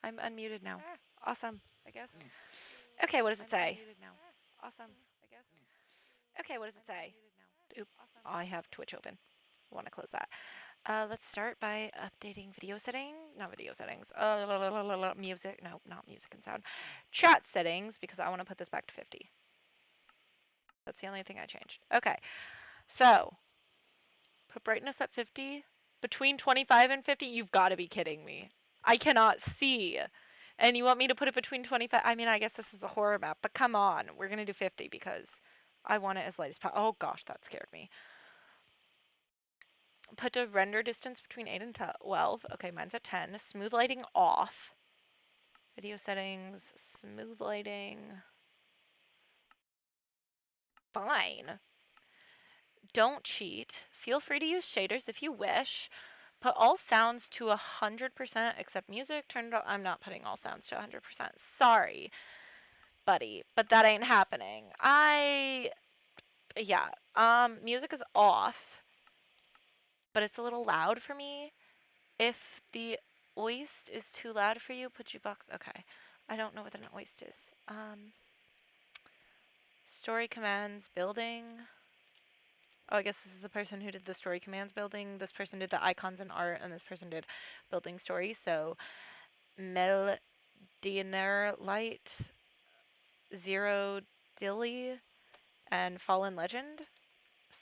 I'm unmuted now. Awesome, I guess. Okay, what does it say? Awesome, I guess. Okay, what does it say? Oop, I have Twitch open. I want to close that. Let's start by updating video setting. Not video settings. Music. No, not music and sound. Chat settings, because I want to put this back to 50. That's the only thing I changed. Okay, so put brightness at 50. Between 25 and 50? You've got to be kidding me. I cannot see. And you want me to put it between 25? I mean, I guess this is a horror map, but come on. We're going to do 50 because I want it as light as possible. Oh gosh, that scared me. Put a render distance between 8 and 12. Okay, mine's at 10. Smooth lighting off. Video settings, smooth lighting. Fine. Don't cheat. Feel free to use shaders if you wish. Put all sounds to 100% except music. I'm not putting all sounds to 100%. Sorry, buddy, but that ain't happening. Yeah. Music is off, but it's a little loud for me. If the oist is too loud for you, put jukebox. Okay. I don't know what an oist is. Story commands, building. Oh, I guess this is the person who did the story commands building. This person did the icons and art, and this person did building story. So, Mel Diener Light, Zero Dilly, and Fallen Legend.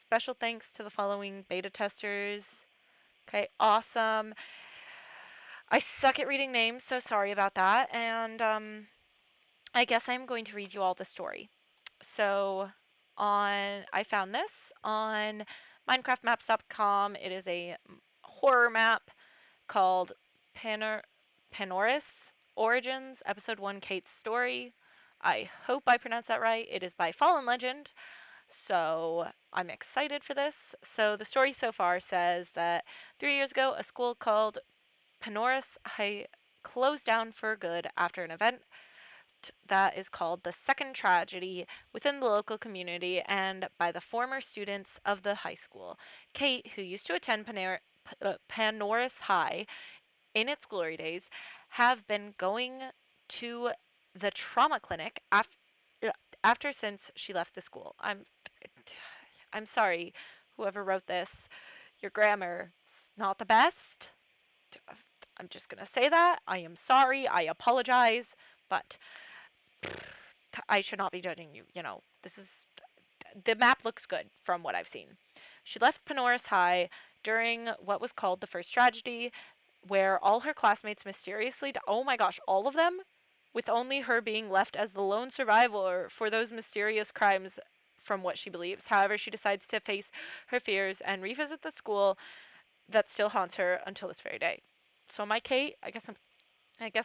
Special thanks to the following beta testers. Okay, awesome. I suck at reading names, so sorry about that. And I guess I'm going to read you all the story. So I found this on minecraftmaps.com. It is a horror map called Panoris Origins, Episode 1, Kate's Story. I hope I pronounced that right. It is by Fallen Legend. So I'm excited for this. So the story so far says that 3 years ago, a school called Panoris High closed down for good after an event that is called the second tragedy within the local community and by the former students of the high school. Kate, who used to attend Panoris High in its glory days, have been going to the trauma clinic after since she left the school. I'm sorry, whoever wrote this. Your grammar is not the best. I'm just gonna say that. I am sorry. I apologize, but I should not be judging you. You know, the map looks good from what I've seen. She left Panoris High during what was called the first tragedy, where all her classmates mysteriously oh my gosh, all of them, with only her being left as the lone survivor for those mysterious crimes from what she believes. However, she decides to face her fears and revisit the school that still haunts her until this very day. So my Kate, I guess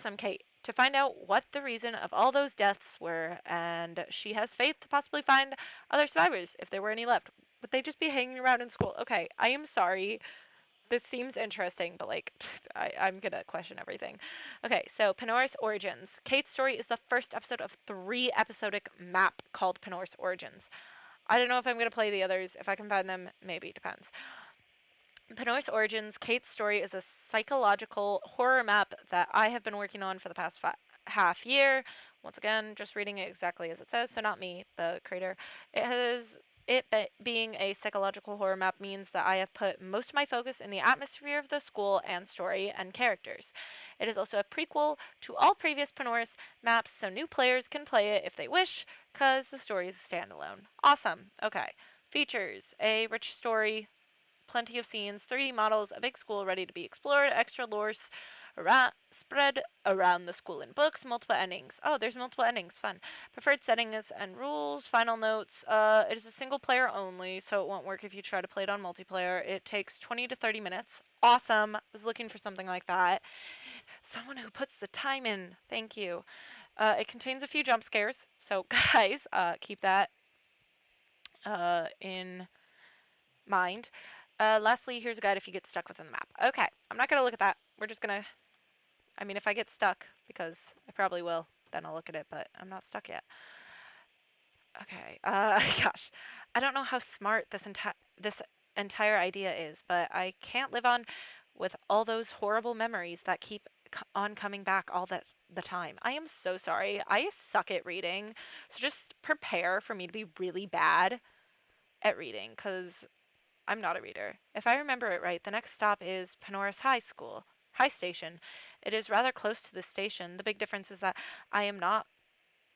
I'm Kate, to find out what the reason of all those deaths were, and she has faith to possibly find other survivors if there were any left. Would they just be hanging around in school? Okay, I am sorry. This seems interesting, but like, I'm gonna question everything. Okay, so Panoris Origins. Kate's story is the first episode of 3-episodic map called Panoris Origins. I don't know if I'm gonna play the others. If I can find them, maybe. Depends. Panoris Origins, Kate's story is a psychological horror map that I have been working on for the past half year. Once again, just reading it exactly as it says, so not me, the creator. Being a psychological horror map means that I have put most of my focus in the atmosphere of the school and story and characters. It is also a prequel to all previous Panoris maps, so new players can play it if they wish, because the story is a standalone. Awesome. Okay. Features: a rich story, plenty of scenes, 3D models, a big school ready to be explored, extra lore spread around the school in books, multiple endings. Oh, there's multiple endings. Fun. Preferred settings and rules. Final notes. It is a single player only, so it won't work if you try to play it on multiplayer. It takes 20 to 30 minutes. Awesome. I was looking for something like that. Someone who puts the time in. Thank you. It contains a few jump scares, so guys, keep that in mind. Lastly, here's a guide if you get stuck within the map. Okay, I'm not going to look at that. We're just going to, I mean, if I get stuck, because I probably will, then I'll look at it, but I'm not stuck yet. Okay, gosh. I don't know how smart this entire idea is, but I can't live on with all those horrible memories that keep on coming back all the time. I am so sorry. I suck at reading. So just prepare for me to be really bad at reading because I'm not a reader. If I remember it right, the next stop is Panoris High Station. It is rather close to the station. The big difference is that I am not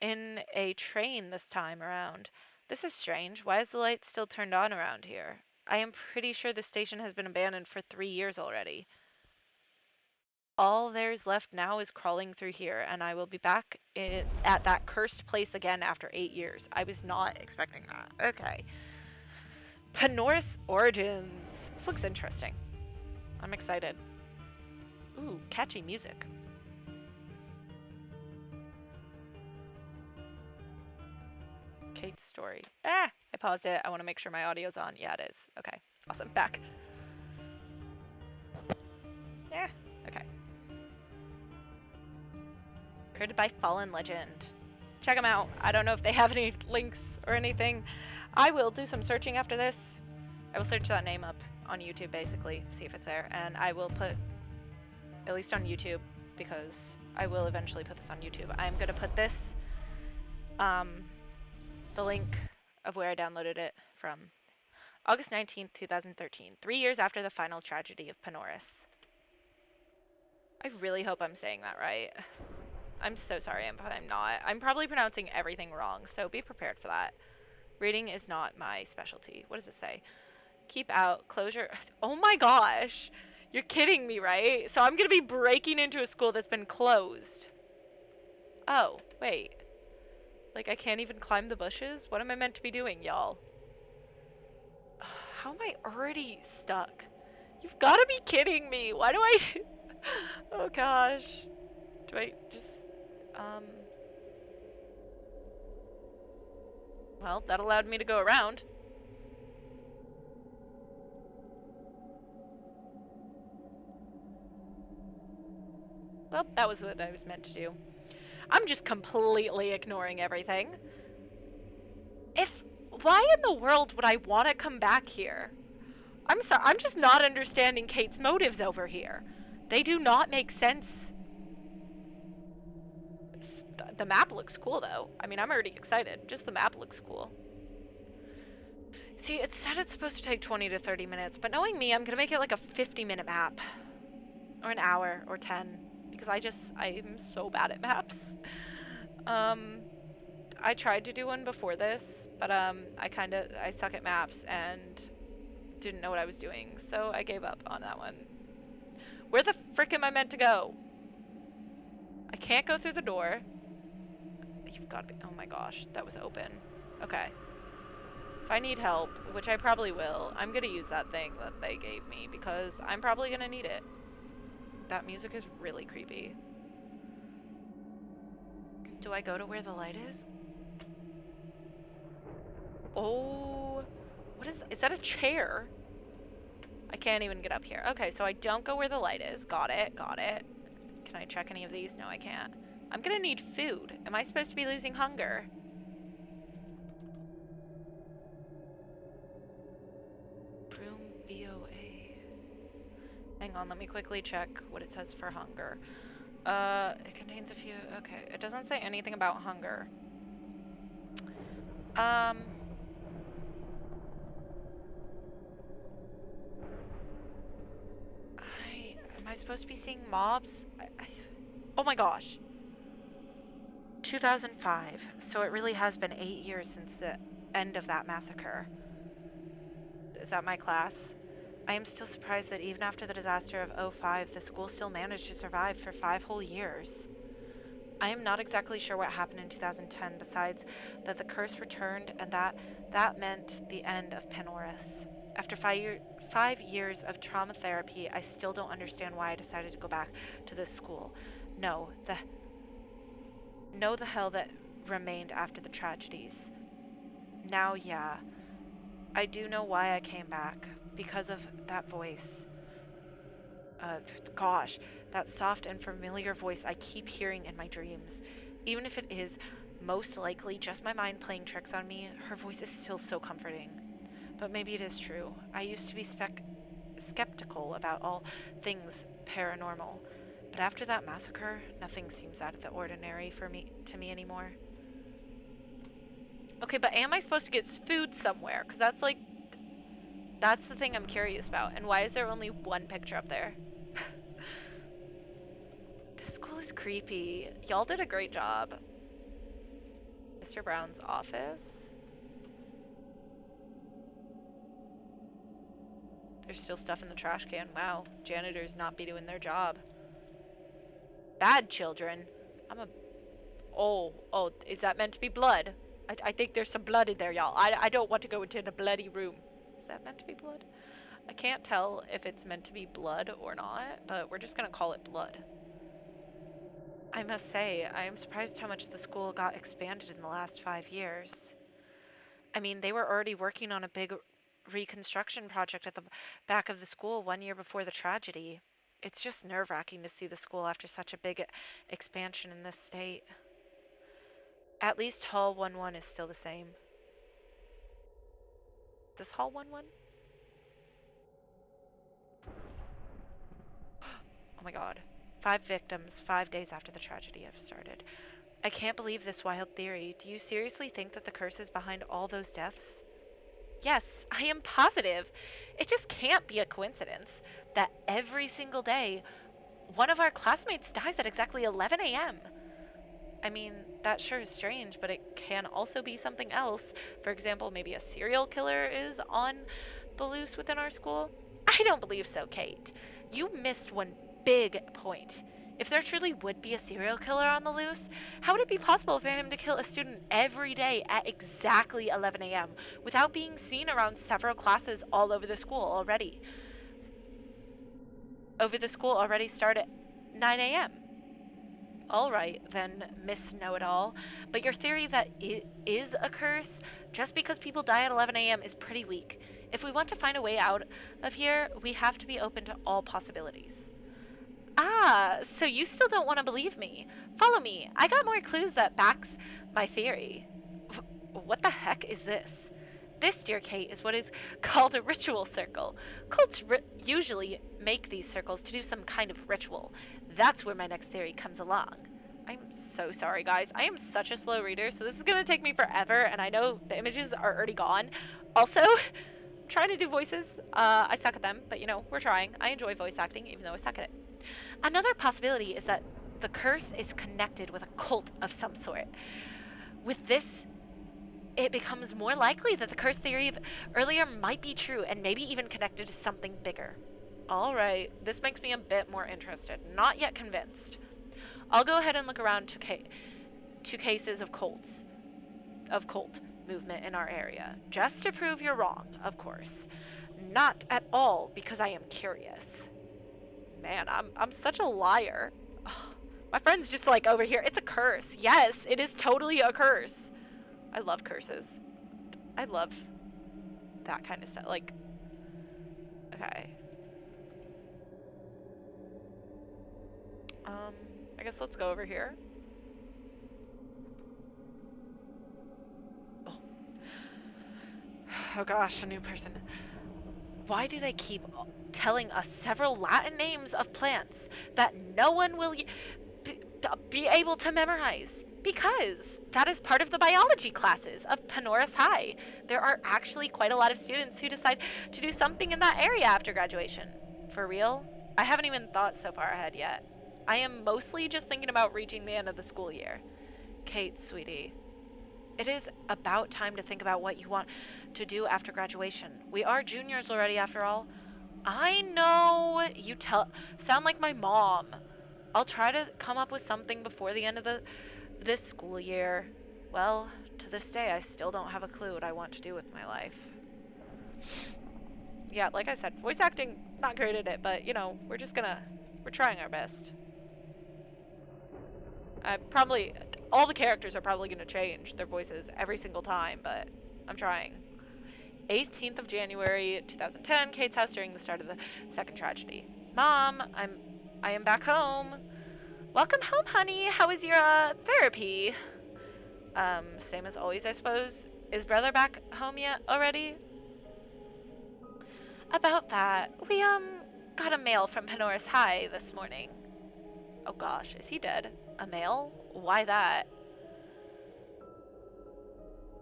in a train this time around. This is strange. Why is the light still turned on around here? I am pretty sure the station has been abandoned for 3 years already. All there's left now is crawling through here, and I will be back at that cursed place again after 8 years. I was not expecting that. Okay. Panoris Origins. This looks interesting. I'm excited. Ooh, catchy music. Kate's story. I paused it. I want to make sure my audio's on. Yeah, it is. Okay. Awesome. Back. Yeah. Okay. Created by Fallen Legend. Check them out. I don't know if they have any links or anything. I will do some searching after this. I will search that name up on YouTube, basically, see if it's there. And I will put, at least on YouTube, because I will eventually put this on YouTube. I'm going to put this, the link of where I downloaded it from. August 19th, 2013. 3 years after the final tragedy of Panoris. I really hope I'm saying that right. I'm so sorry, I'm not. I'm probably pronouncing everything wrong, so be prepared for that. Reading is not my specialty. What does it say? Keep out, closure. Oh my gosh! You're kidding me, right? So I'm gonna be breaking into a school that's been closed. Oh, wait. Like, I can't even climb the bushes? What am I meant to be doing, y'all? How am I already stuck? You've gotta be kidding me! Why do I... Oh gosh. Do I just... Well, that allowed me to go around. Well, that was what I was meant to do. I'm just completely ignoring everything. Why in the world would I want to come back here? I'm sorry, I'm just not understanding Kate's motives over here. They do not make sense. The map looks cool, though. I mean, I'm already excited. Just the map looks cool. See, it said it's supposed to take 20 to 30 minutes, but knowing me, I'm gonna make it like a 50-minute map. Or an hour, or 10. Because I'm so bad at maps. I tried to do one before this, but I suck at maps and didn't know what I was doing, so I gave up on that one. Where the frick am I meant to go? I can't go through the door. You've got to be, oh my gosh, that was open. Okay. If I need help, which I probably will, I'm gonna use that thing that they gave me because I'm probably gonna need it. That music is really creepy. Do I go to where the light is? Oh, is that a chair? I can't even get up here. Okay, so I don't go where the light is. Got it, got it. Can I check any of these? No, I can't. I'm gonna need food. Am I supposed to be losing hunger? Broom BOA. Hang on, let me quickly check what it says for hunger. It contains a few... Okay, it doesn't say anything about hunger. Am I supposed to be seeing mobs? Oh my gosh. 2005. So it really has been 8 years since the end of that massacre. Is that my class? I am still surprised that even after the disaster of '05, the school still managed to survive for 5 whole years. I am not exactly sure what happened in 2010, besides that the curse returned and that meant the end of Panoris. After 5 years of trauma therapy, I still don't understand why I decided to go back to this school. No, the hell that remained after the tragedies. Now, yeah, I do know why I came back. Because of that voice. Gosh, that soft and familiar voice I keep hearing in my dreams. Even if it is most likely just my mind playing tricks on me, her voice is still so comforting. But maybe it is true. I used to be skeptical about all things paranormal, but But after that massacre, nothing seems out of the ordinary to me anymore. Okay, but am I supposed to get food somewhere? Because that's the thing I'm curious about. And why is there only one picture up there? This school is creepy. Y'all did a great job. Mr. Brown's office. There's still stuff in the trash can. Wow, janitors not be doing their job. Bad children. Oh, is that meant to be blood? I think there's some blood in there, y'all. I don't want to go into the bloody room. Is that meant to be blood? I can't tell if it's meant to be blood or not, but we're just gonna call it blood. I must say, I am surprised how much the school got expanded in the last 5 years. I mean, they were already working on a big reconstruction project at the back of the school 1 year before the tragedy. It's just nerve-wracking to see the school after such a big expansion in this state. At least Hall 1-1 is still the same. Is this Hall 1-1? Oh my god. 5 victims, 5 days after the tragedy have started. I can't believe this wild theory. Do you seriously think that the curse is behind all those deaths? Yes, I am positive. It just can't be a coincidence that every single day one of our classmates dies at exactly 11 a.m. I mean, that sure is strange, but it can also be something else. For example, maybe a serial killer is on the loose within our school. I don't believe so, Kate. You missed one big point. If there truly would be a serial killer on the loose, how would it be possible for him to kill a student every day at exactly 11 a.m. without being seen around several classes all over the school already? Start at 9 a.m. All right, then, Miss Know-It-All. But your theory that it is a curse just because people die at 11 a.m. is pretty weak. If we want to find a way out of here, we have to be open to all possibilities. Ah, so you still don't want to believe me. Follow me. I got more clues that backs my theory. What the heck is this? This, dear Kate, is what is called a ritual circle. Cults usually make these circles to do some kind of ritual. That's where my next theory comes along. I'm so sorry, guys. I am such a slow reader, so this is going to take me forever, and I know the images are already gone. Also, trying to do voices. I suck at them, but we're trying. I enjoy voice acting, even though I suck at it. Another possibility is that the curse is connected with a cult of some sort. With this, it becomes more likely that the curse theory earlier might be true and maybe even connected to something bigger. Alright, this makes me a bit more interested. Not yet convinced. I'll go ahead and look around two cases of cult movement in our area. Just to prove you're wrong, of course. Not at all because I am curious. Man, I'm such a liar. Ugh, my friend's just like over here. It's a curse. Yes, it is totally a curse. I love curses. I love that kind of stuff. Like, okay. I guess let's go over here. Oh. Oh gosh, a new person. Why do they keep telling us several Latin names of plants that no one will be able to memorize? Because that is part of the biology classes of Panoris High. There are actually quite a lot of students who decide to do something in that area after graduation. For real? I haven't even thought so far ahead yet. I am mostly just thinking about reaching the end of the school year. Kate, sweetie, it is about time to think about what you want to do after graduation. We are juniors already, after all. I know you sound like my mom. I'll try to come up with something before the end of this school year. Well, to this day, I still don't have a clue what I want to do with my life. Yeah, like I said, voice acting, not great at it, but, we're trying our best. All the characters are probably gonna change their voices every single time, but I'm trying. 18th of January, 2010, Kate's house during the start of the second tragedy. Mom, I am back home. Welcome home, honey. How is your, therapy? Same as always, I suppose. Is brother back home yet already? About that, we, got a mail from Panoris High this morning. Oh gosh, is he dead? A male? Why that?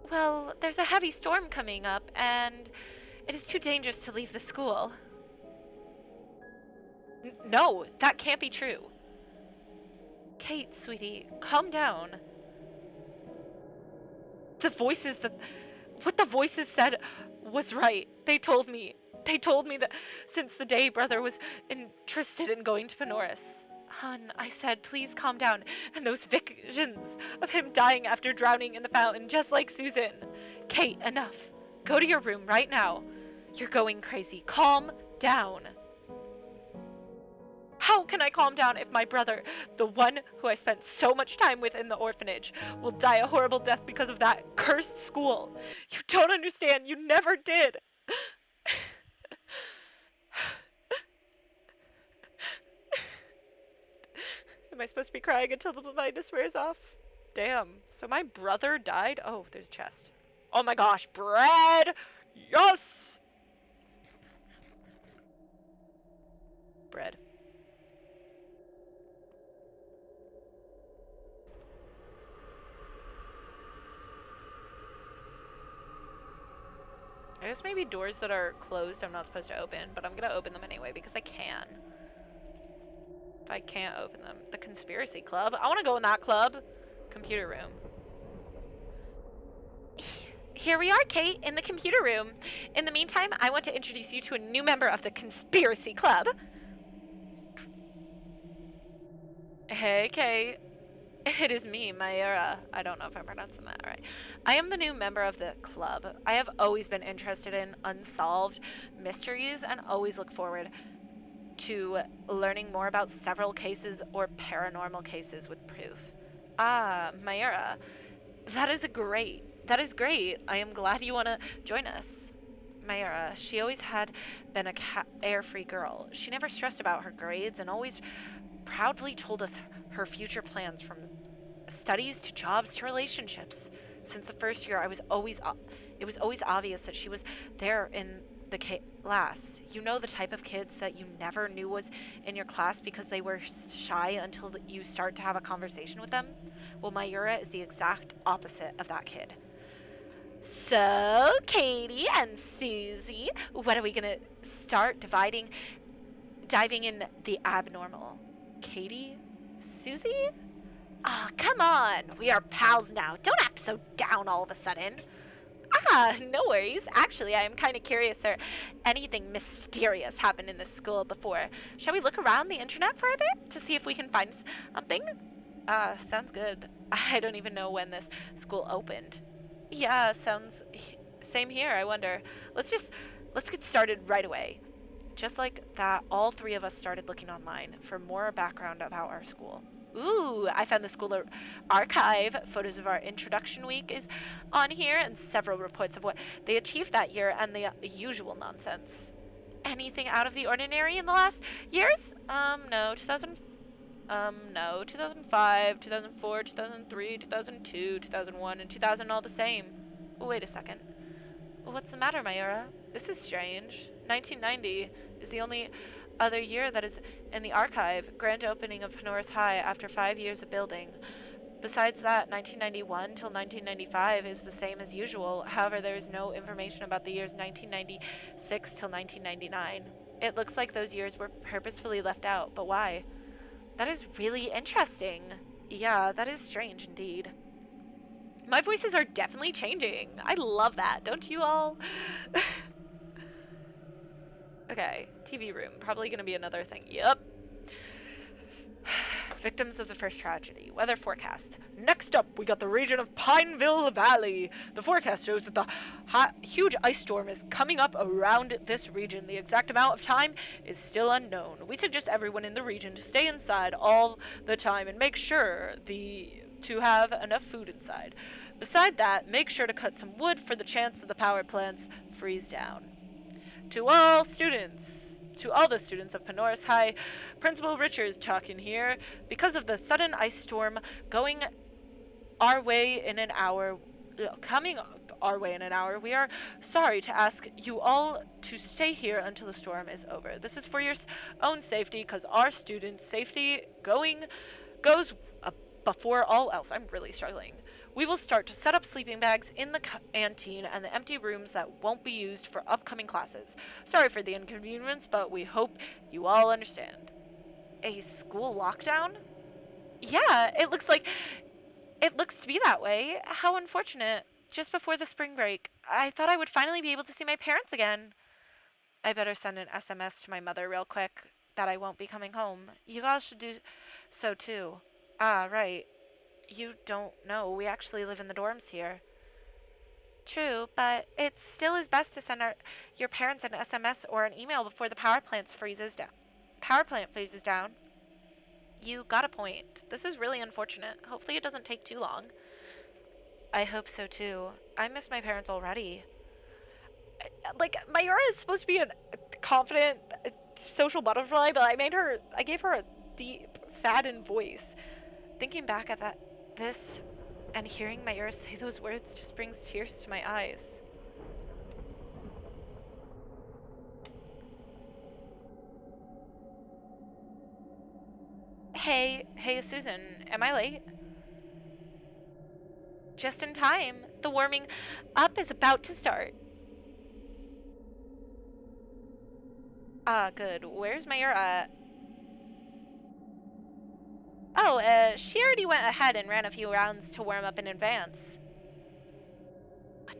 Well, there's a heavy storm coming up, and it is too dangerous to leave the school. No, that can't be true. Kate, sweetie, calm down. The voices that... What the voices said was right. They told me that since the day brother was interested in going to Panoris. Hun, I said, please calm down. And those visions of him dying after drowning in the fountain, just like Susan. Kate, enough. Go to your room right now. You're going crazy. Calm down. How can I calm down if my brother, the one who I spent so much time with in the orphanage, will die a horrible death because of that cursed school? You don't understand. You never did. Am I supposed to be crying until the blindness wears off? Damn. So my brother died? Oh, there's a chest. Oh my gosh. Bread! Yes! Bread. I guess maybe doors that are closed I'm not supposed to open, but I'm gonna open them anyway because I can. If I can't open them. The conspiracy club? I want to go in that club. Computer room. Here we are, Kate, in the computer room. In the meantime, I want to introduce you to a new member of the conspiracy club. Hey, Kate. It is me, Mayura. I don't know if I'm pronouncing that right. I am the new member of the club. I have always been interested in unsolved mysteries and always look forward to learning more about several cases or paranormal cases with proof. Ah, Mayura. That is great. That is great. I am glad you want to join us. Mayura, she always had been a carefree girl. She never stressed about her grades and always proudly told us her future plans, from studies to jobs to relationships. Since the first year, it was always obvious that she was there in the class. You know, the type of kids that you never knew was in your class because they were shy until you start to have a conversation with them? Well, Mayura is the exact opposite of that kid. So, Katie and Susie, what are we gonna start diving in the abnormal? Katie? Susie? Ah, come on. We are pals now. Don't act so down all of a sudden. Ah, no worries. Actually, I am kind of curious if anything mysterious happened in this school before. Shall we look around the internet for a bit to see if we can find something? Sounds good. I don't even know when this school opened. Yeah, sounds same here. I wonder. Let's get started right away. Just like that, all three of us started looking online for more background about our school. Ooh, I found the school archive. Photos of our introduction week is on here, and several reports of what they achieved that year and the usual nonsense. Anything out of the ordinary in the last years? No. 2005, 2004, 2003, 2002, 2001, and 2000 all the same. Wait a second. What's the matter, Mayura? This is strange. 1990 is the only other year that is in the archive. Grand opening of Panoris High after 5 years of building. Besides that, 1991 till 1995 is the same as usual. However, there is no information about the years 1996 till 1999. It looks like those years were purposefully left out, but why? That is really interesting. Yeah, that is strange indeed. My voices are definitely changing. I love that. Don't you all? Okay, TV room. Probably going to be another thing. Yep. Victims of the first tragedy. Weather forecast. Next up, we got the region of Pineville Valley. The forecast shows that the huge ice storm is coming up around this region. The exact amount of time is still unknown. We suggest everyone in the region to stay inside all the time and make sure to have enough food inside. Beside that, make sure to cut some wood for the chance that the power plants freeze down. To all the students of Panoris High, Principal Richards talking here. Because of the sudden ice storm going our way in an hour, coming our way in an hour. We are sorry to ask you all to stay here until the storm is over. This is for your own safety, because our students' safety goes before all else. I'm really struggling. We will start to set up sleeping bags in the canteen and the empty rooms that won't be used for upcoming classes. Sorry for the inconvenience, but we hope you all understand. A school lockdown? Yeah, it looks to be that way. How unfortunate. Just before the spring break, I thought I would finally be able to see my parents again. I better send an SMS to my mother real quick that I won't be coming home. You guys should do so too. Ah, right. You don't know. We actually live in the dorms here. True, but it still is best to send your parents an SMS or an email before the power plant freezes down. You got a point. This is really unfortunate. Hopefully it doesn't take too long. I hope so too. I miss my parents already. Like, Mayura is supposed to be a confident social butterfly, but I gave her a deep, saddened voice. Thinking back at this, and hearing Mayura say those words just brings tears to my eyes. Hey, Susan, am I late? Just in time. The warming up is about to start. Ah, good. Where's Mayura? Oh, she already went ahead and ran a few rounds to warm up in advance. What?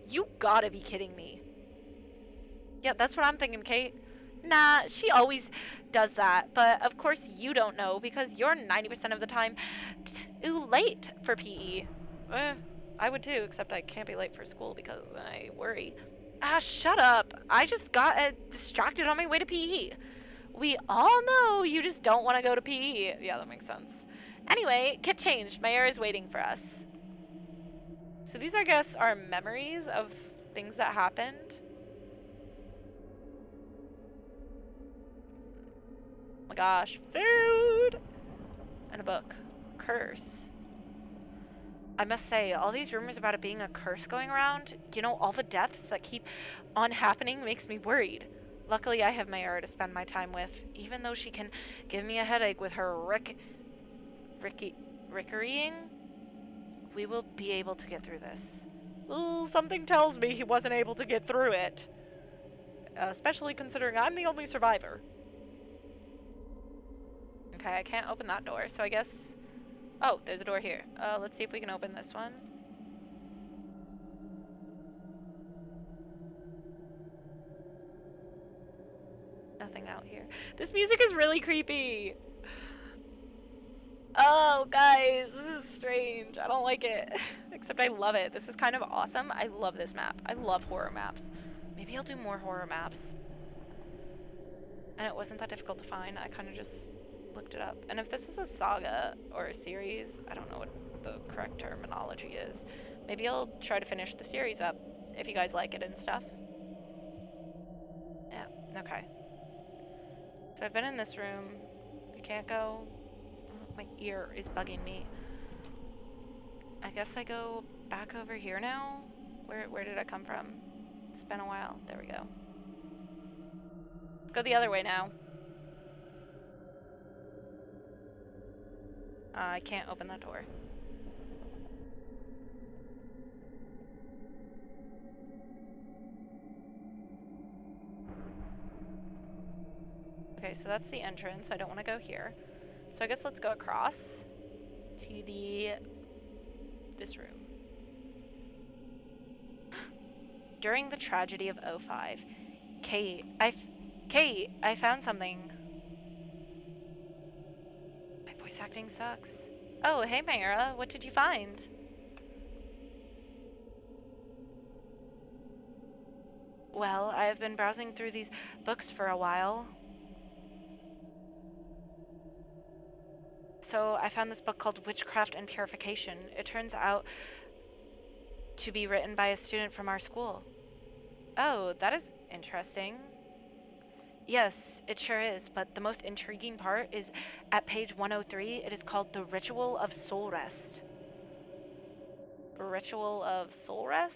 You gotta be kidding me. Yeah, that's what I'm thinking, Kate. Nah, she always does that, but of course you don't know because you're 90% of the time too late for PE. I would too, except I can't be late for school because I worry. Ah, shut up. I just got distracted on my way to PE. We all know you just don't want to go to PE. Yeah, that makes sense. Anyway, get changed. My air is waiting for us. So these, I guess, are memories of things that happened. Oh my gosh. Food! And a book. Curse. I must say, all these rumors about it being a curse going around, all the deaths that keep on happening makes me worried. Luckily, I have Mayara to spend my time with, even though she can give me a headache with her rickerying. We will be able to get through this. Ooh, something tells me he wasn't able to get through it. Especially considering I'm the only survivor. Okay, I can't open that door, so I guess... Oh, there's a door here. Let's see if we can open this one. Nothing out here. This music is really creepy! Oh, guys, this is strange. I don't like it. Except I love it. This is kind of awesome. I love this map. I love horror maps. Maybe I'll do more horror maps. And it wasn't that difficult to find. I kind of just looked it up. And if this is a saga or a series, I don't know what the correct terminology is. Maybe I'll try to finish the series up if you guys like it and stuff. Yeah, okay. So I've been in this room. I can't go. My ear is bugging me. I guess I go back over here now? Where did I come from? It's been a while. There we go. Let's go the other way now. I can't open that door. Okay, so that's the entrance. I don't want to go here. So I guess let's go across to this room. During the tragedy of '05, Kate, I found something. My voice acting sucks. Oh, hey Mayra, what did you find? Well, I have been browsing through these books for a while. So I found this book called Witchcraft and Purification. It turns out to be written by a student from our school. Oh, that is interesting. Yes, it sure is, but the most intriguing part is at page 103. It is called The Ritual of Soul Rest. Ritual of soul rest?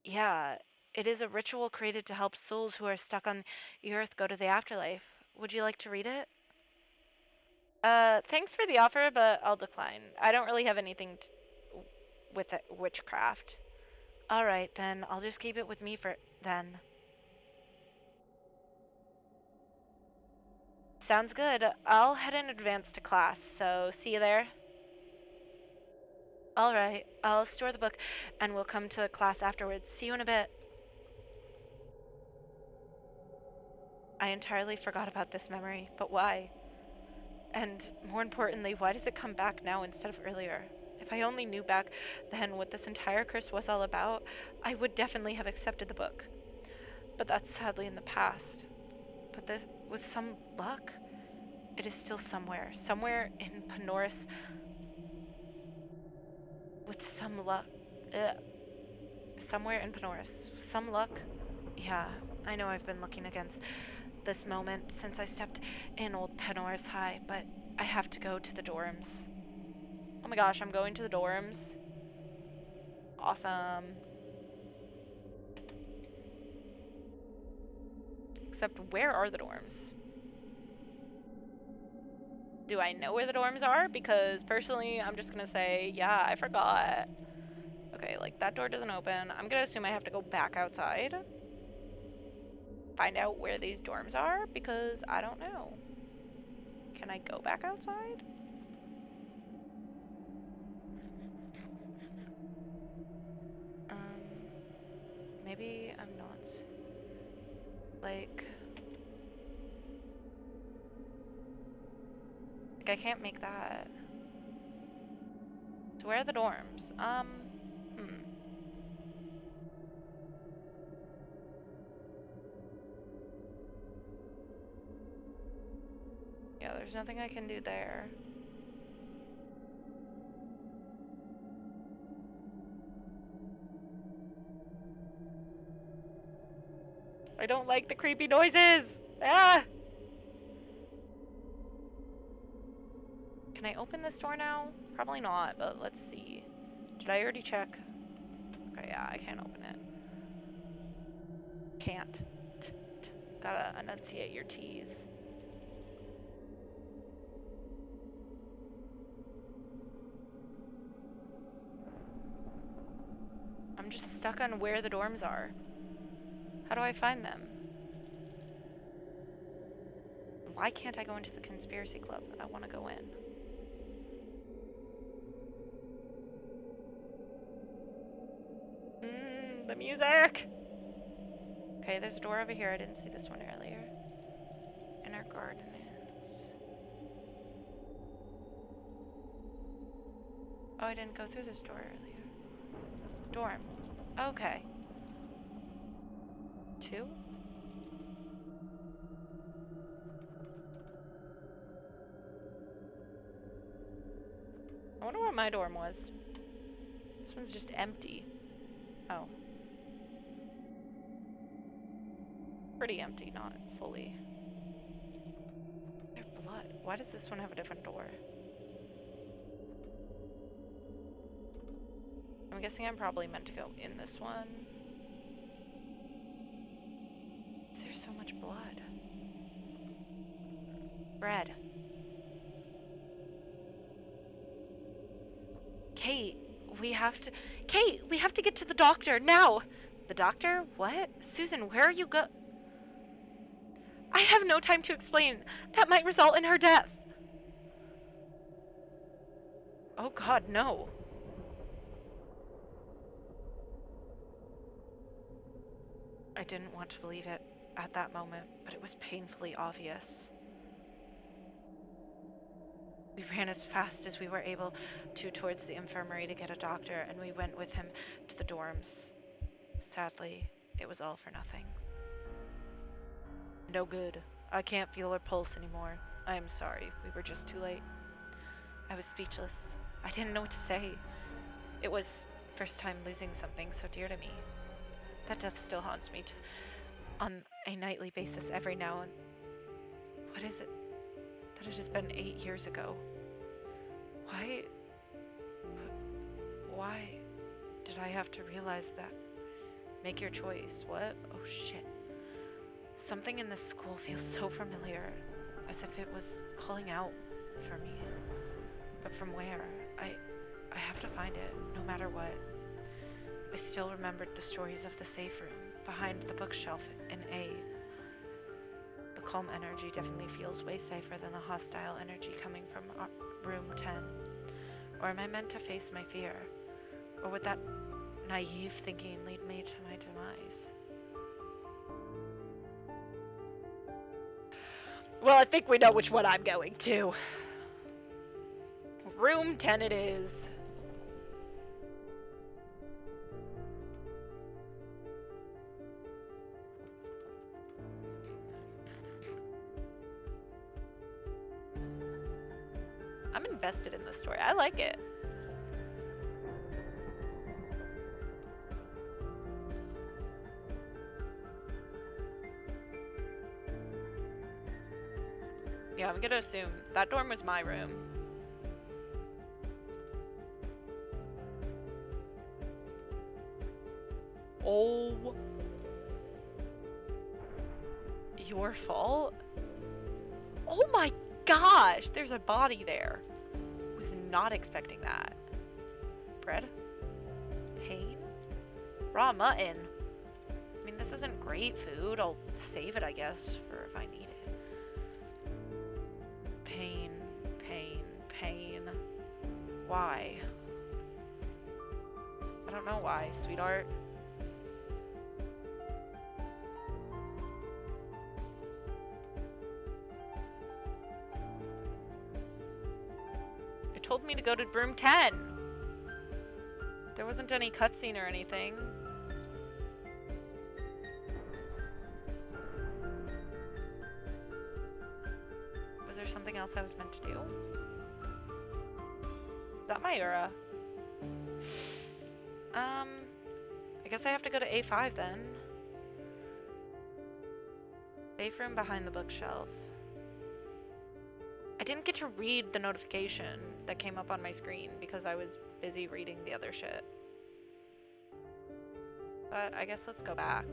Yeah, it is a ritual created to help souls who are stuck on the earth go to the afterlife. Would you like to read it? Thanks for the offer, but I'll decline. I don't really have anything with it, witchcraft. All right, then I'll just keep it with me for then. Sounds good. I'll head in advance to class, so see you there. All right, I'll store the book and we'll come to class afterwards. See you in a bit. I entirely forgot about this memory, but why? And more importantly, why does it come back now instead of earlier? If I only knew back then what this entire curse was all about, I would definitely have accepted the book. But that's sadly in the past. But this, with some luck, it is still somewhere in Panoris. With some luck, somewhere in Panoris. Some luck. Yeah, I know I've been looking against this moment since I stepped in old Panoris High, but I have to go to the dorms. Oh my gosh, I'm going to the dorms. Awesome. Except, where are the dorms? Do I know where the dorms are? Because personally, I'm just gonna say, yeah, I forgot. Okay, like, that door doesn't open. I'm gonna assume I have to go back outside. Find out where these dorms are, because I don't know. Can I go back outside? Maybe I'm not. Like, I can't make that. So where are the dorms? Yeah, there's nothing I can do there. I don't like the creepy noises! Ah! Can I open this door now? Probably not, but let's see. Did I already check? Okay, yeah, I can't open it. Can't. Gotta enunciate your T's. I'm just stuck on where the dorms are. How do I find them? Why can't I go into the conspiracy club? I want to go in. The music! Okay, there's a door over here. I didn't see this one earlier. Inner garden is... Oh, I didn't go through this door earlier. Dorm. Okay. 2? I wonder what my dorm was. This one's just empty. Oh. Pretty empty, not fully. There's blood. Why does this one have a different door? I'm guessing I'm probably meant to go in this one. There's so much blood. Bread. Kate, we have to... Kate, we have to get to the doctor, now! The doctor? What? Susan, where are you I have no time to explain. That might result in her death. Oh god, no. I didn't want to believe it at that moment, but it was painfully obvious. We ran as fast as we were able to towards the infirmary to get a doctor, and we went with him to the dorms. Sadly, it was all for nothing. No good. I can't feel her pulse anymore. I am sorry. We were just too late. I was speechless. I didn't know what to say. It was first time losing something so dear to me. That death still haunts me on a nightly basis every now and... What is it? That it has been 8 years ago. Why? Why did I have to realize that? Make your choice. What? Oh shit. Something in this school feels so familiar, as if it was calling out for me. But from where? I have to find it, no matter what. I still remembered the stories of the safe room, behind the bookshelf in A. The calm energy definitely feels way safer than the hostile energy coming from room 10. Or am I meant to face my fear? Or would that naive thinking lead me to my demise? Well, I think we know which one I'm going to. Room 10 it is. I'm invested in this story. I like it. Yeah, I'm gonna assume that dorm was my room. Oh. Your fault? Oh my gosh! There's a body there. Was not expecting that. Bread? Pain? Raw mutton? I mean, this isn't great food. I'll save it, I guess, for if I need it. Pain, pain, pain. Why? I don't know why, sweetheart. It told me to go to room 10. There wasn't any cutscene or anything. Was there something else I was meant to do? Is that my aura? I guess I have to go to A5 then. Safe room behind the bookshelf. I didn't get to read the notification that came up on my screen because I was busy reading the other shit. But I guess let's go back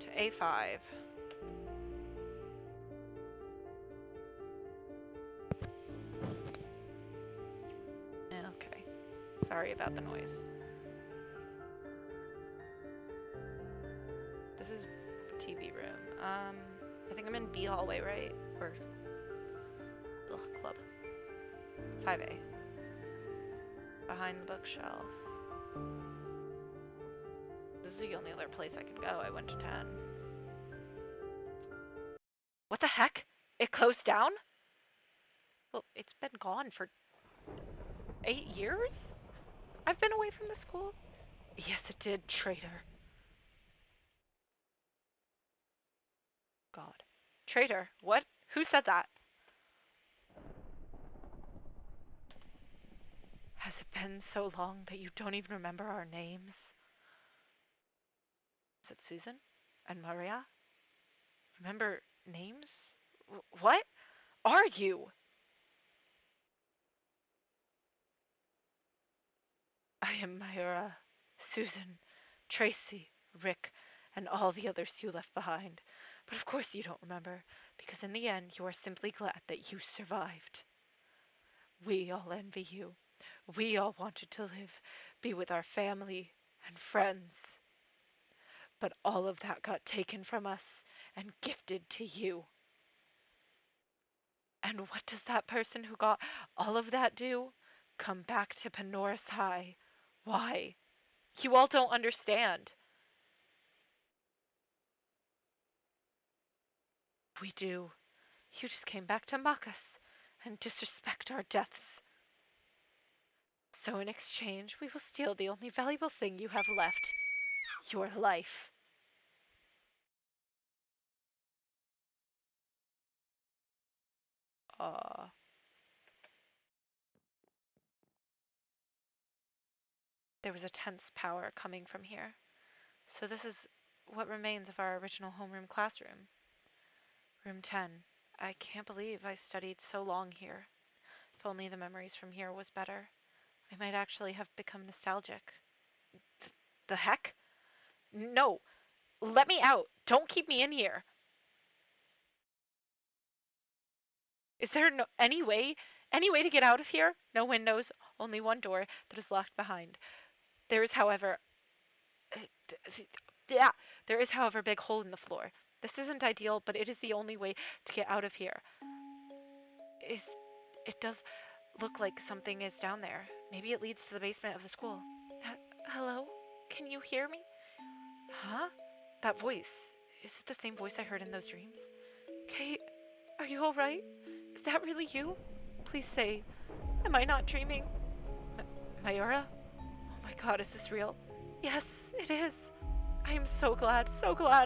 to A5. Okay. Sorry about the noise. This is TV room. I think I'm in B hallway, right? Or club. 5A. Behind the bookshelf. This is the only other place I can go. I went to 10. What the heck? It closed down? Well, it's been gone for 8 years? I've been away from the school? Yes, it did, traitor. God. Traitor? What? Who said that? Has it been so long that you don't even remember our names? Is it Susan? And Maria? Remember names? What are you? I am Myra, Susan, Tracy, Rick, and all the others you left behind. But of course you don't remember, because in the end you are simply glad that you survived. We all envy you. We all wanted to live, be with our family and friends. But all of that got taken from us and gifted to you. And what does that person who got all of that do? Come back to Panoris High. Why? You all don't understand. We do. You just came back to mock us and disrespect our deaths. So in exchange, we will steal the only valuable thing you have left. Your life. There was a tense power coming from here. So this is what remains of our original homeroom classroom. Room 10. I can't believe I studied so long here. If only the memories from here was better. I might actually have become nostalgic. The heck? No! Let me out! Don't keep me in here! Is there any way to get out of here? No windows, only one door that is locked behind. There is, however, yeah, there is, however, a big hole in the floor. This isn't ideal, but it is the only way to get out of here. It does look like something is down there. Maybe it leads to the basement of the school. Hello? Can you hear me? Huh? That voice. Is it the same voice I heard in those dreams? Kate, are you alright? Is that really you? Please say, am I not dreaming? Mayura? Oh my god, is this real? Yes, it is. I am so glad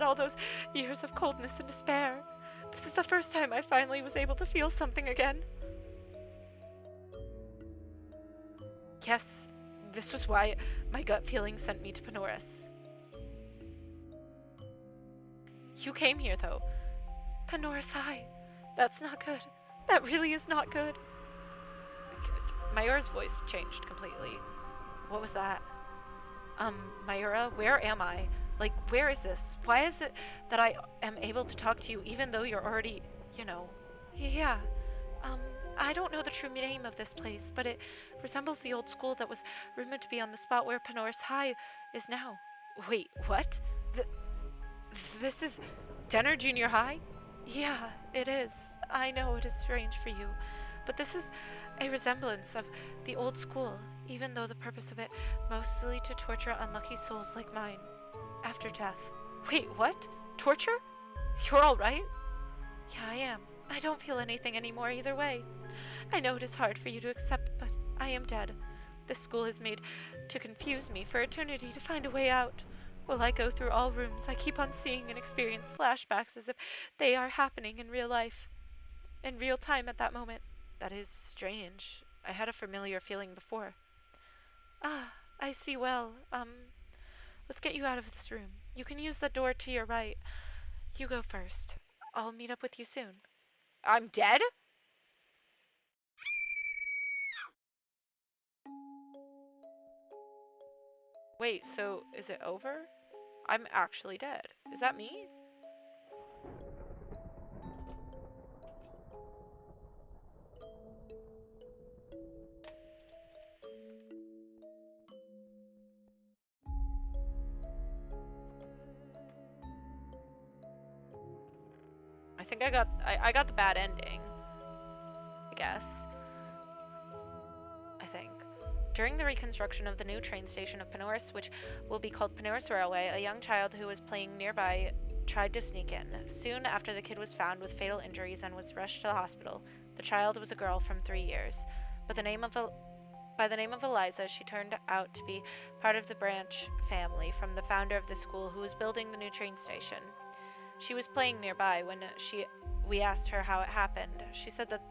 all those years of coldness and despair. This is the first time I finally was able to feel something again. Yes, this was why my gut feeling sent me to Panoris. You came here, though. Panoris High. That's not good. That really is not good. Mayura's voice changed completely. What was that? Mayura, where am I? Like, where is this? Why is it that I am able to talk to you even though you're already, Yeah. I don't know the true name of this place, but it resembles the old school that was rumored to be on the spot where Panoris High is now. Wait, what? This is Denner Junior High? Yeah, it is. I know it is strange for you, but this is a resemblance of the old school, even though the purpose of it mostly to torture unlucky souls like mine after death. Wait, what? Torture? You're all right? Yeah, I am. I don't feel anything anymore either way. I know it is hard for you to accept, but I am dead. This school is made to confuse me for eternity to find a way out. While I go through all rooms, I keep on seeing and experience flashbacks as if they are happening in real life, in real time at that moment. That is strange. I had a familiar feeling before. Ah, I see well. Let's get you out of this room. You can use the door to your right. You go first. I'll meet up with you soon. I'm dead? Wait, so is it over? I'm actually dead. Is that me? I think I got the bad ending. I guess. I think. During the reconstruction of the new train station of Panoris, which will be called Panoris Railway, a young child who was playing nearby tried to sneak in. Soon after, the kid was found with fatal injuries and was rushed to the hospital. The child was a girl from 3 years, but by the name of Eliza, she turned out to be part of the branch family from the founder of the school who was building the new train station. She was playing nearby when we asked her how it happened. She said that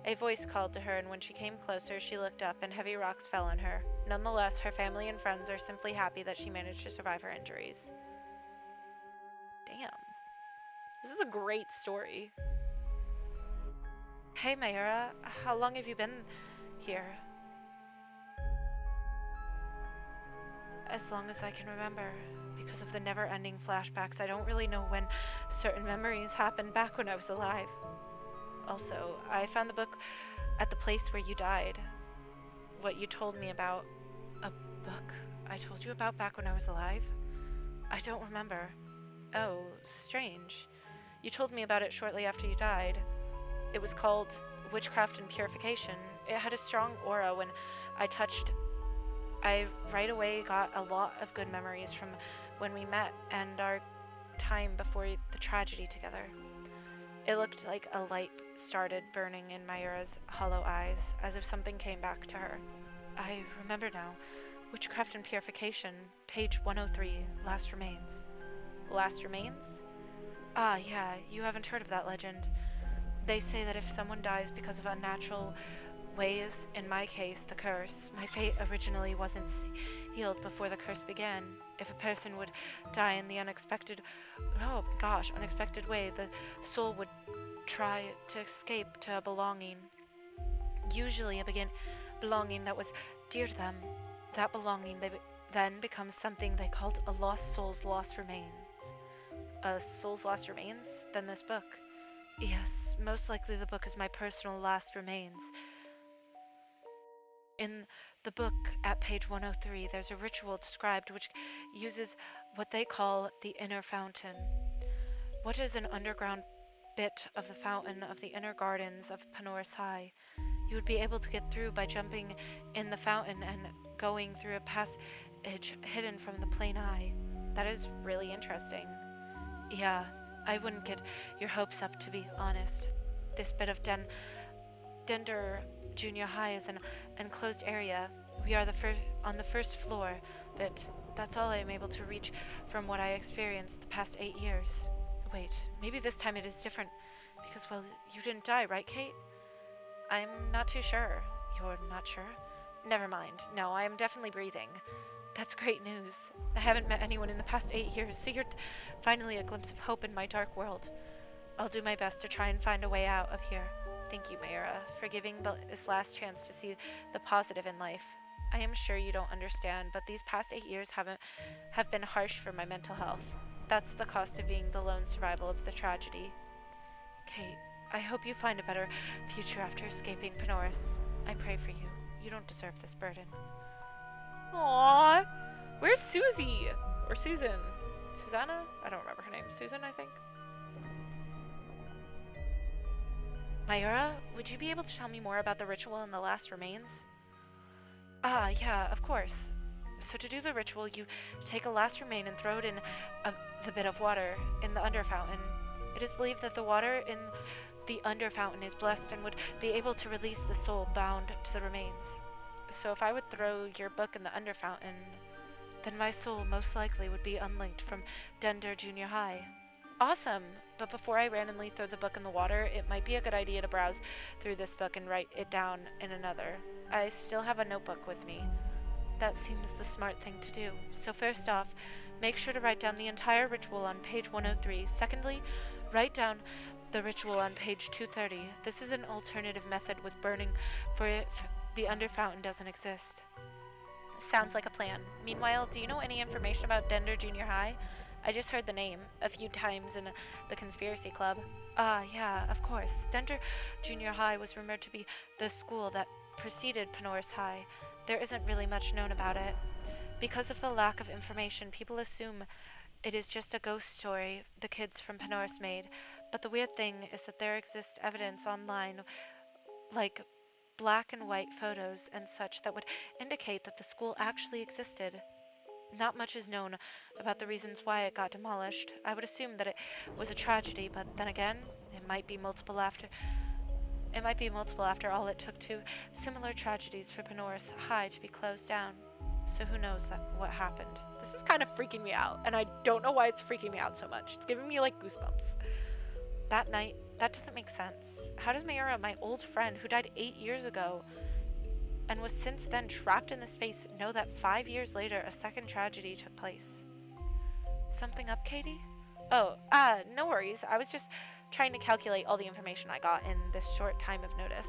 a voice called to her, and when she came closer, she looked up and heavy rocks fell on her. Nonetheless, her family and friends are simply happy that she managed to survive her injuries. Damn. This is a great story. Hey, Mayura. How long have you been here? As long as I can remember. Because of the never-ending flashbacks, I don't really know when certain memories happened back when I was alive. Also, I found the book at the place where you died. What you told me about. A book I told you about back when I was alive? I don't remember. Oh, strange. You told me about it shortly after you died. It was called Witchcraft and Purification. It had a strong aura when I touched. I right away got a lot of good memories from when we met and our time before the tragedy together. It looked like a light started burning in Mayura's hollow eyes, as if something came back to her. I remember now. Witchcraft and Purification, page 103, Last Remains. Last Remains? Ah, yeah, you haven't heard of that legend. They say that if someone dies because of unnatural ways, in my case, the curse, my fate originally wasn't sealed before the curse began. If a person would die in the unexpected way, the soul would try to escape to a belonging. usually a belonging that was dear to them. That belonging then becomes something they called a lost soul's lost remains. A soul's lost remains? Then this book. Yes, most likely the book is my personal last remains. In the book, at page 103, there's a ritual described which uses what they call the inner fountain. What is an underground bit of the fountain of the inner gardens of Panoris High? You would be able to get through by jumping in the fountain and going through a passage hidden from the plain eye. That is really interesting. Yeah, I wouldn't get your hopes up, to be honest. This bit of Dender Junior High is an enclosed area. We are on the first floor, but that's all I am able to reach from what I experienced the past 8 years. Wait, maybe this time it is different, because, well, you didn't die, right, Kate? I'm not too sure. You're not sure? Never mind. No, I am definitely breathing. That's great news. I haven't met anyone in the past 8 years, so you're finally a glimpse of hope in my dark world. I'll do my best to try and find a way out of here. Thank you, Mayra, for giving this last chance to see the positive in life. I am sure you don't understand, but these past 8 years have been harsh for my mental health. That's the cost of being the lone survivor of the tragedy. Kate, I hope you find a better future after escaping Panoris. I pray for you. You don't deserve this burden. Aww! Where's Susie? Or Susan? Susanna? I don't remember her name. Susan, I think. Mayura, would you be able to tell me more about the ritual and the last remains? Ah, yeah, of course. So to do the ritual, you take a last remain and throw it in the bit of water in the underfountain. It is believed that the water in the underfountain is blessed and would be able to release the soul bound to the remains. So if I would throw your book in the underfountain, then my soul most likely would be unlinked from Dender Junior High. Awesome! But before I randomly throw the book in the water, it might be a good idea to browse through this book and write it down in another. I still have a notebook with me. That seems the smart thing to do. So first off, make sure to write down the entire ritual on page 103. Secondly, write down the ritual on page 230. This is an alternative method with burning for if the underfountain doesn't exist. Sounds like a plan. Meanwhile, do you know any information about Dender Junior High? I just heard the name a few times in the conspiracy club. Ah, yeah, of course. Dender Junior High was rumored to be the school that preceded Panoris High. There isn't really much known about it. Because of the lack of information, people assume it is just a ghost story the kids from Panoris made. But the weird thing is that there exists evidence online, like black and white photos and such, that would indicate that the school actually existed. Not much is known about the reasons why it got demolished. I would assume that it was a tragedy, but then again, it might be multiple after all. It took 2 similar tragedies for Panoris High to be closed down. So who knows what happened. This is kind of freaking me out, and I don't know why it's freaking me out so much. It's giving me like goosebumps. That night, that doesn't make sense. How does Mayura, my old friend who died 8 years ago and was since then trapped in this space, know that 5 years later a second tragedy took place? Something up, Katie? Oh, no worries. I was just trying to calculate all the information I got in this short time of notice.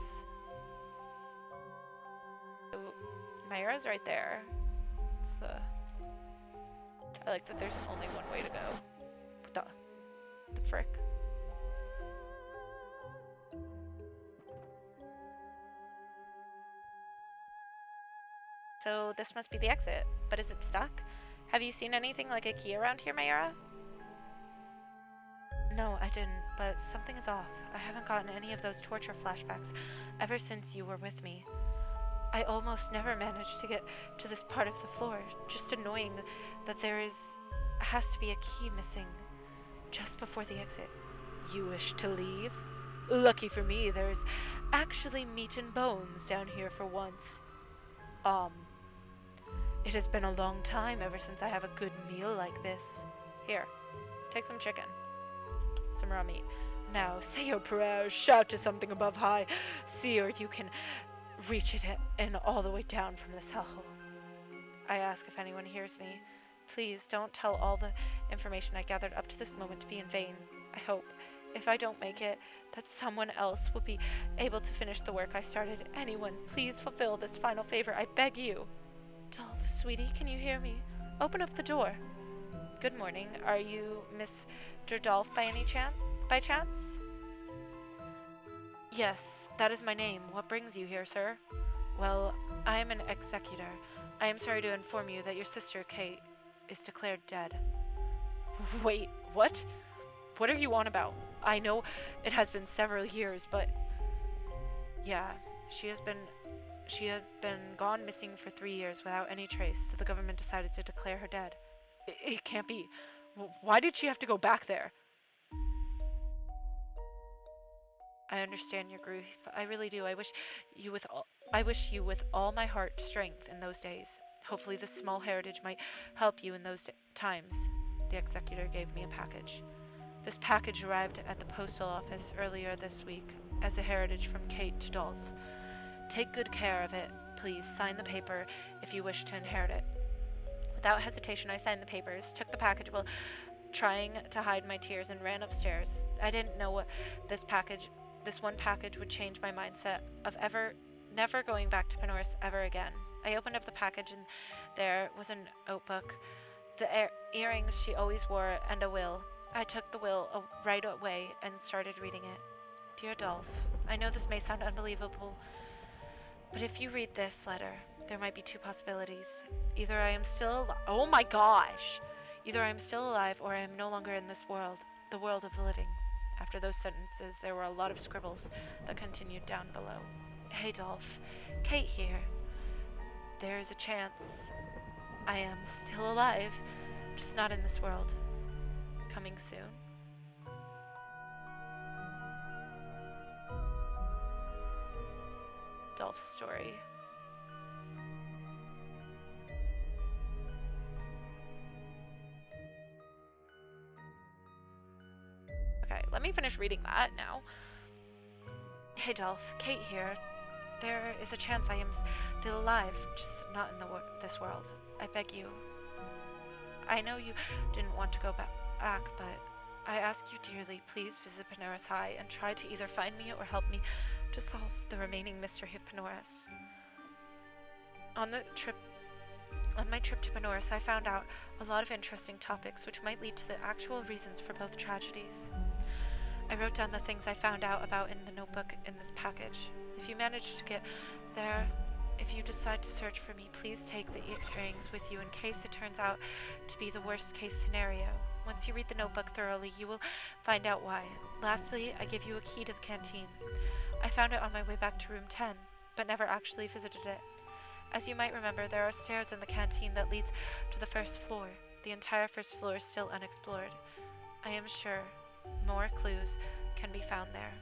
So, Mayura's right there. I like that there's only one way to go. The frick? So this must be the exit, but is it stuck? Have you seen anything like a key around here, Mayura? No, I didn't, but something is off. I haven't gotten any of those torture flashbacks ever since you were with me. I almost never manage to get to this part of the floor. Just annoying that has to be a key missing just before the exit. You wish to leave? Lucky for me, there's actually meat and bones down here for once. It has been a long time ever since I have a good meal like this. Here, take some chicken. Some raw meat. Now, say your prayers, shout to something above high. See, or you can reach it in all the way down from this hellhole. I ask if anyone hears me. Please don't tell all the information I gathered up to this moment to be in vain. I hope if I don't make it, that someone else will be able to finish the work I started. Anyone, please fulfill this final favor, I beg you. Dolph, sweetie, can you hear me? Open up the door. Good morning. Are you Mr. Dolph by chance? Yes, that is my name. What brings you here, sir? Well, I am an executor. I am sorry to inform you that your sister, Kate, is declared dead. Wait, what? What are you on about? I know it has been several years, but... Yeah, she had been gone missing for 3 years without any trace, so the government decided to declare her dead. It can't be. Why did she have to go back there? I understand your grief. I really do. I wish you with all my heart strength in those days. Hopefully this small heritage might help you in those times. The executor gave me a package. This package arrived at the postal office earlier this week as a heritage from Kate to Dolph. Take good care of it. Please sign the paper if you wish to inherit it. Without hesitation, I signed the papers, took the package while trying to hide my tears, and ran upstairs. I didn't know what this one package would change my mindset of never going back to Panoris ever again. I opened up the package and there was a notebook, the earrings she always wore, and a will. I took the will right away and started reading it. Dear Dolph, I know this may sound unbelievable, but if you read this letter, there might be 2 possibilities. Either I am still alive. Oh my gosh! Either I am still alive or I am no longer in this world, the world of the living. After those sentences, there were a lot of scribbles that continued down below. Hey Dolph, Kate here. There is a chance I am still alive, just not in this world. Coming soon. Dolph's story. Okay, let me finish reading that now. Hey Dolph, Kate here. There is a chance I am still alive, just not in this world. I beg you. I know you didn't want to go back, but I ask you dearly, please visit Panoris High and try to either find me or help me to solve the remaining mystery of Panoris. On my trip to Panoris, I found out a lot of interesting topics which might lead to the actual reasons for both tragedies. I wrote down the things I found out about in the notebook in this package. If you manage to get there, if you decide to search for me, please take the earrings with you in case it turns out to be the worst case scenario. Once you read the notebook thoroughly, you will find out why. Lastly, I give you a key to the canteen. I found it on my way back to room 10, but never actually visited it. As you might remember, there are stairs in the canteen that leads to the first floor. The entire first floor is still unexplored. I am sure more clues can be found there.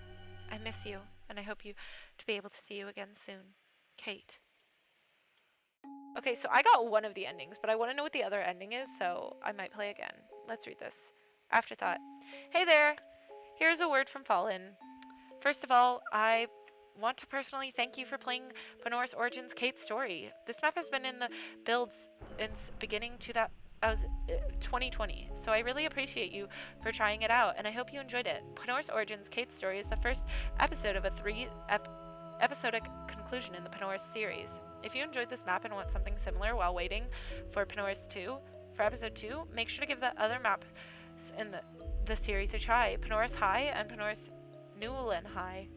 I miss you, and I hope to be able to see you again soon. Kate. Okay, so I got one of the endings, but I want to know what the other ending is, so I might play again. Let's read this. Afterthought. Hey there! Here's a word from Fallen. First of all, I want to personally thank you for playing Panoris Origins Kate's story. This map has been in the builds since beginning 2020, so I really appreciate you for trying it out, and I hope you enjoyed it. Panoris Origins Kate's story is the first episode of a 3-episodic conclusion in the Panoris series. If you enjoyed this map and want something similar while waiting for Panoris 2, for episode 2, make sure to give the other maps in the series a try, Panoris High and Panoris Newland High.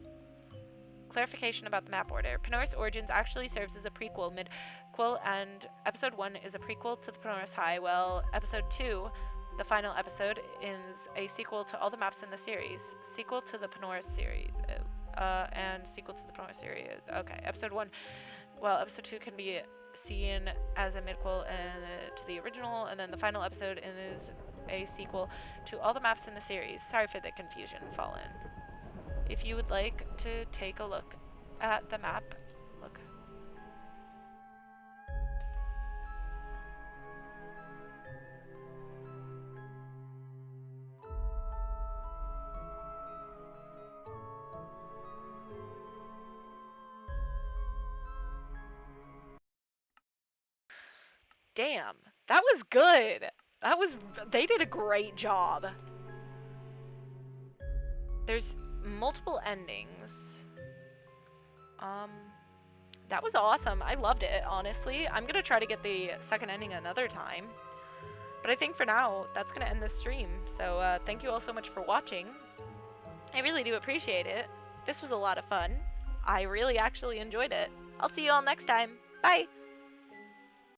Clarification about the map order. Panoris Origins actually serves as a prequel, mid-quel, and episode 1 is a prequel to the Panoris High, while episode 2, the final episode, is a sequel to all the maps in the series. Sequel to the Panoris series, and sequel to the Panoris series. Okay, episode 1, well, episode 2 can be seen as a midquel to the original, and then the final episode is a sequel to all the maps in the series. Sorry for the confusion, Fallen. If you would like to take a look at the map, look. Damn, that was good. They did a great job. There's multiple endings. That was awesome. I loved it, honestly. I'm gonna try to get the second ending another time. But I think for now, that's gonna end this stream. So thank you all so much for watching. I really do appreciate it. This was a lot of fun. I really actually enjoyed it. I'll see you all next time. Bye!